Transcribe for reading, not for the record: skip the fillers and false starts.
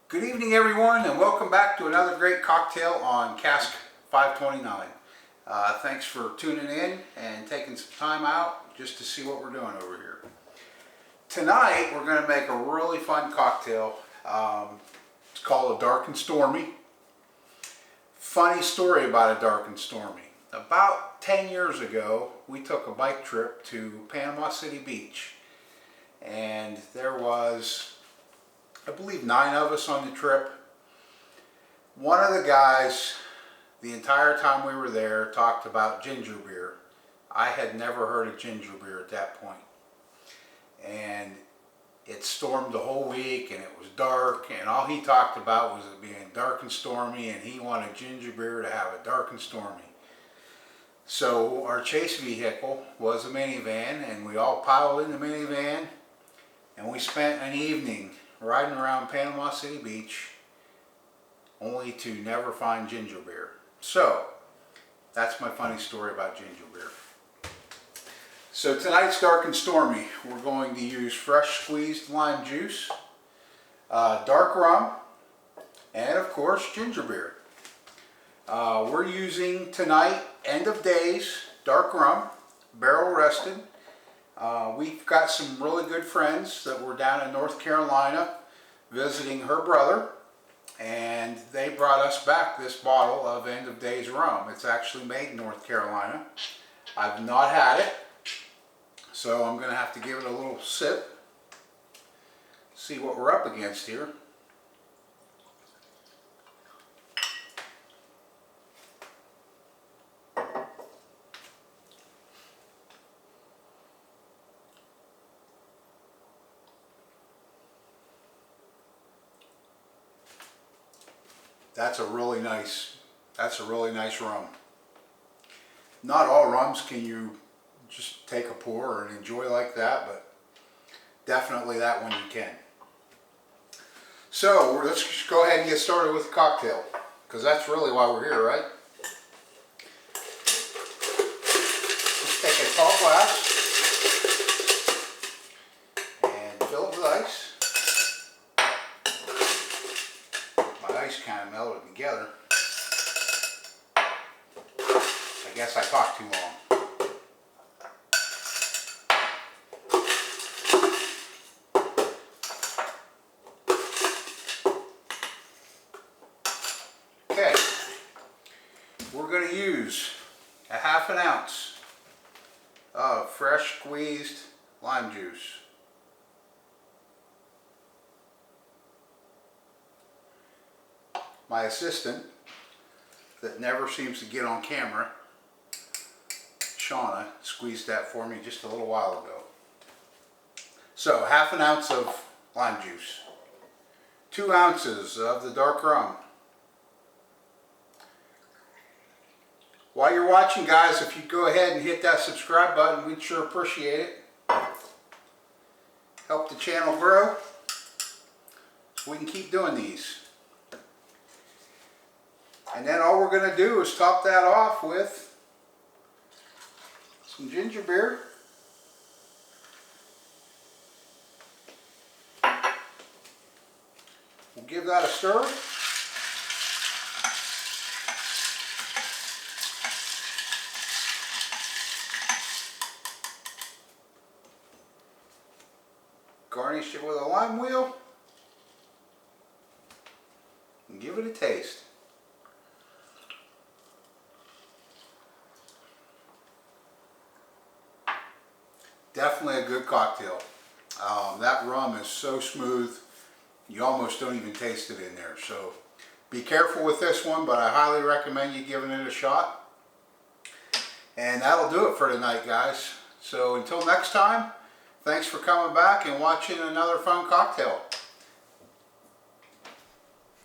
Good evening, everyone, and welcome back to another great cocktail on Cask 529. Thanks for tuning in and taking some time out just to see what we're doing over here. Tonight we're going to make a really fun cocktail. It's called a Dark N Stormy. Funny story about a Dark N Stormy. About 10 years ago we took a bike trip to Panama City Beach, and there was, I believe, 9 of us on the trip. One of the guys, the entire time we were there, talked about ginger beer. I had never heard of ginger beer at that point. And it stormed the whole week and it was dark, and all he talked about was it being dark and stormy, and he wanted ginger beer to have a dark and stormy. So our chase vehicle was a minivan, and we all piled in the minivan, and we spent an evening riding around Panama City Beach only to never find ginger beer. So that's my funny story about ginger beer. So tonight's Dark N Stormy, we're going to use fresh squeezed lime juice, dark rum, and of course ginger beer. We're using tonight End of Days dark rum, barrel rested. We've got some really good friends that were down in North Carolina visiting her brother, and they brought us back this bottle of End of Days rum. It's actually made in North Carolina. I've not had it, so I'm going to have to give it a little sip, see what we're up against here. That's a really nice rum. Not all rums can you just take a pour and enjoy like that, but definitely that one you can. So let's just go ahead and get started with the cocktail, because that's really why we're here, right? Let's take a tall glass and fill it with ice. My ice kind of melted together. I guess I talked too long. Okay, we're going to use a ½ ounce of fresh squeezed lime juice. My assistant, that never seems to get on camera, Shauna, squeezed that for me just a little while ago. So ½ ounce of lime juice, 2 ounces of the dark rum. While you're watching, guys, if you go ahead and hit that subscribe button, we'd sure appreciate it. Help the channel grow so we can keep doing these. And then all we're going to do is top that off with some ginger beer. We'll give that a stir. Garnish it with a lime wheel and give it a taste. Definitely a good cocktail. That rum is so smooth, you almost don't even taste it in there. So be careful with this one, but I highly recommend you giving it a shot. And that'll do it for tonight, guys. So until next time, thanks for coming back and watching another fun cocktail.